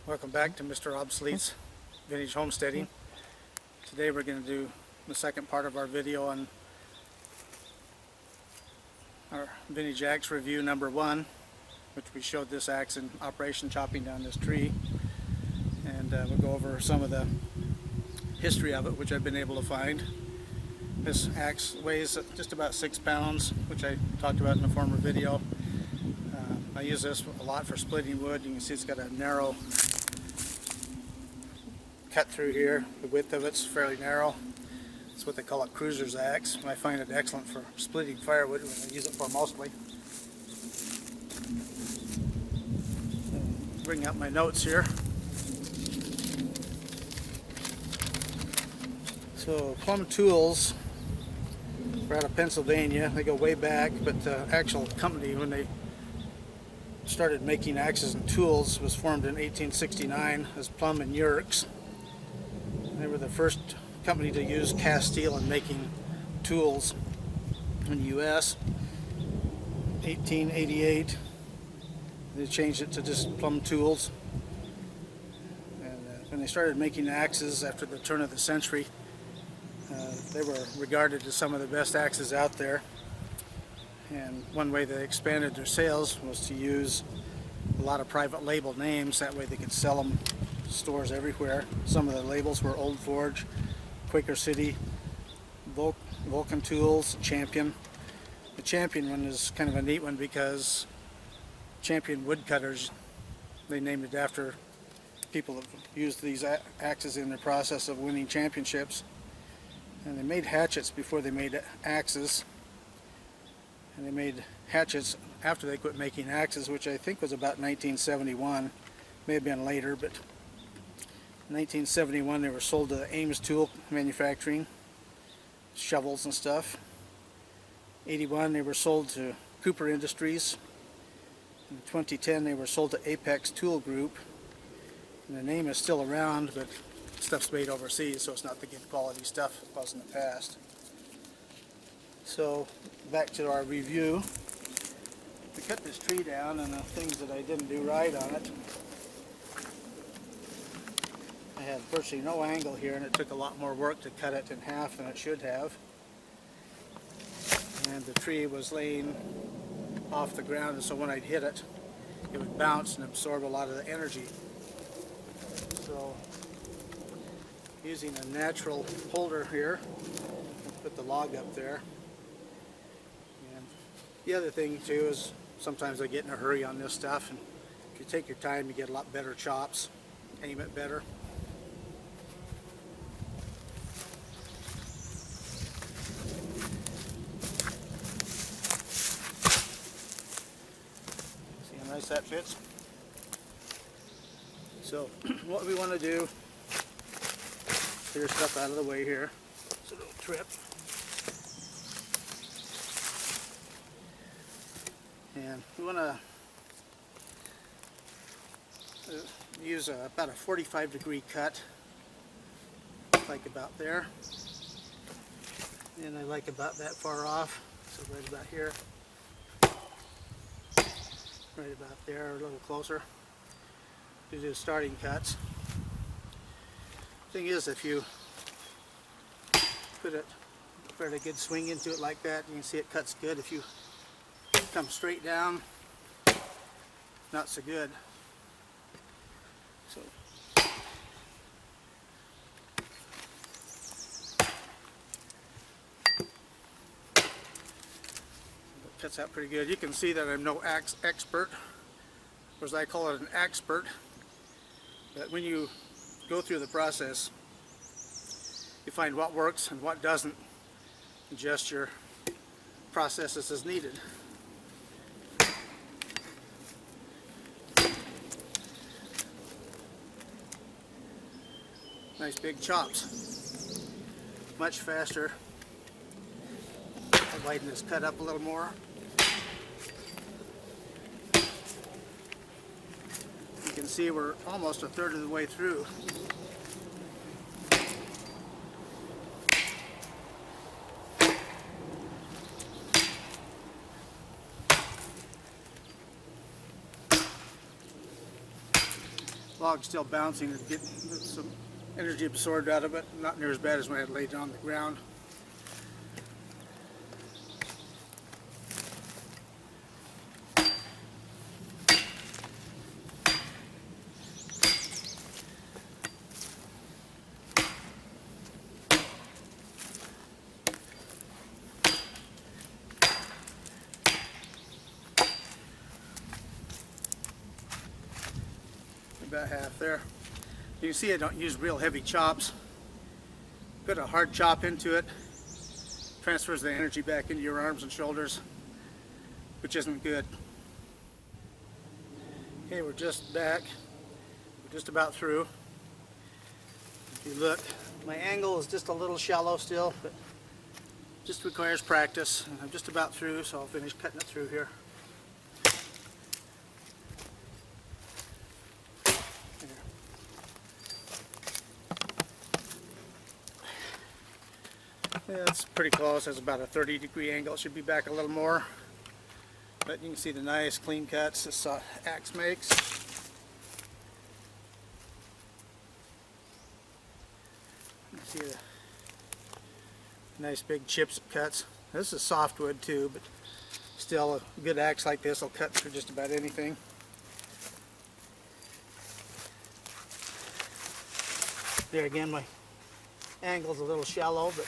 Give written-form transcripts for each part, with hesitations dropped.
Welcome back to Mr. Obsolete's Vintage Homesteading. Today we're going to do the second part of our video on our vintage axe review number 1, which we showed this axe in operation chopping down this tree, and we'll go over some of the history of it, which I've been able to find. This axe weighs just about 6 pounds, which I talked about in a former video. I use this a lot for splitting wood. You can see it's got a narrow cut through here. The width of it's fairly narrow. It's what they call a cruiser's axe. I find it excellent for splitting firewood, when I use it for mostly. Bring up my notes here. So Plum Tools, we're out of Pennsylvania. They go way back, but the actual company, when they started making axes and tools, was formed in 1869 as Plum and Yerkes. They were the first company to use cast steel in making tools in the U.S. 1888, they changed it to just Plum Tools. And when they started making axes after the turn of the century, they were regarded as some of the best axes out there. And one way they expanded their sales was to use a lot of private label names. That way they could sell them to stores everywhere. Some of the labels were Old Forge, Quaker City, Vulcan Tools, Champion. The Champion one is kind of a neat one because Champion woodcutters, they named it after people that used these axes in the process of winning championships. And they made hatchets before they made axes. And they made hatchets after they quit making axes, which I think was about 1971. May have been later, but in 1971 they were sold to Ames Tool Manufacturing, shovels and stuff. 81 they were sold to Cooper Industries. In 2010 they were sold to Apex Tool Group. And the name is still around, but stuff's made overseas, so it's not the good quality stuff it was in the past. So back to our review. We cut this tree down, and the things that I didn't do right on it. I had virtually no angle here, and it took a lot more work to cut it in half than it should have. And the tree was laying off the ground, and so when I'd hit it, it would bounce and absorb a lot of the energy. So using a natural holder here, put the log up there. And the other thing too is sometimes I get in a hurry on this stuff, and if you take your time you get a lot better chops, aim it better. See how nice that fits? So what we want to do, clear stuff out of the way here so it don't trip. And we want to use about a 45-degree cut, like about there. And I like about that far off, so right about here. Right about there, or a little closer. To do starting cuts. Thing is, if you put a fairly good swing into it like that, you can see it cuts good. If you come straight down, not so good. So it cuts out pretty good. You can see that I'm no axe expert, or as I call it, an axpert. But when you go through the process, you find what works and what doesn't. Adjust your processes as needed. Nice big chops. Much faster. I'll widen this cut up a little more. You can see we're almost a third of the way through. log's still bouncing and getting some energy absorbed out of it. Not near as bad as when I had laid it on the ground. About half there. You can see I don't use real heavy chops. Put a hard chop into it, transfers the energy back into your arms and shoulders, which isn't good. Okay, we're just back. We're just about through. If you look, my angle is just a little shallow still, but just requires practice. I'm just about through, so I'll finish cutting it through here. Yeah, it's pretty close. It's about a 30-degree angle. It should be back a little more. But you can see the nice clean cuts this axe makes. You can see the nice big chips it cuts. This is softwood too, but still a good axe like this will cut through just about anything. There again, my angle's a little shallow, but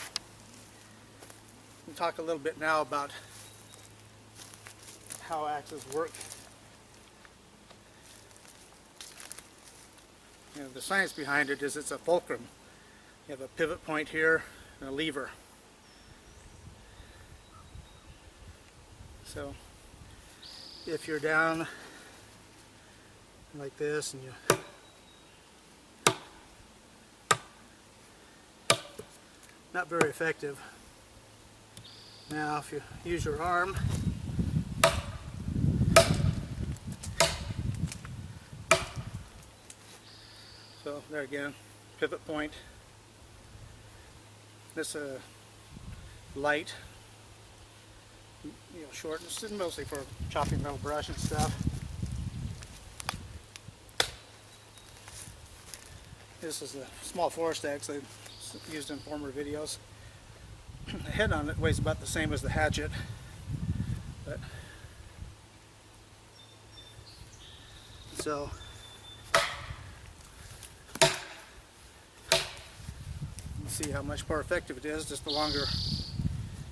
we'll talk a little bit now about how axes work. You know, the science behind it is it's a fulcrum. You have a pivot point here and a lever. So if you're down like this and you not very effective. Now if you use your arm, so there again, pivot point. This light, short. This is mostly for chopping metal brush and stuff. This is a small forest axe I used in former videos. The head on it weighs about the same as the hatchet, but so you can see how much more effective it is, just the longer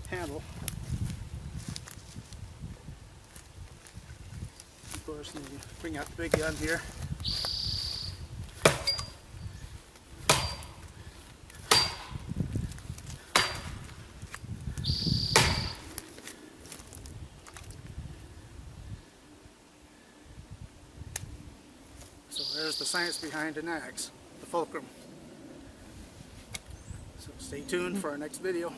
handle. Of course, you bring out the big gun here. So there's the science behind an axe, the fulcrum. So stay tuned for our next video.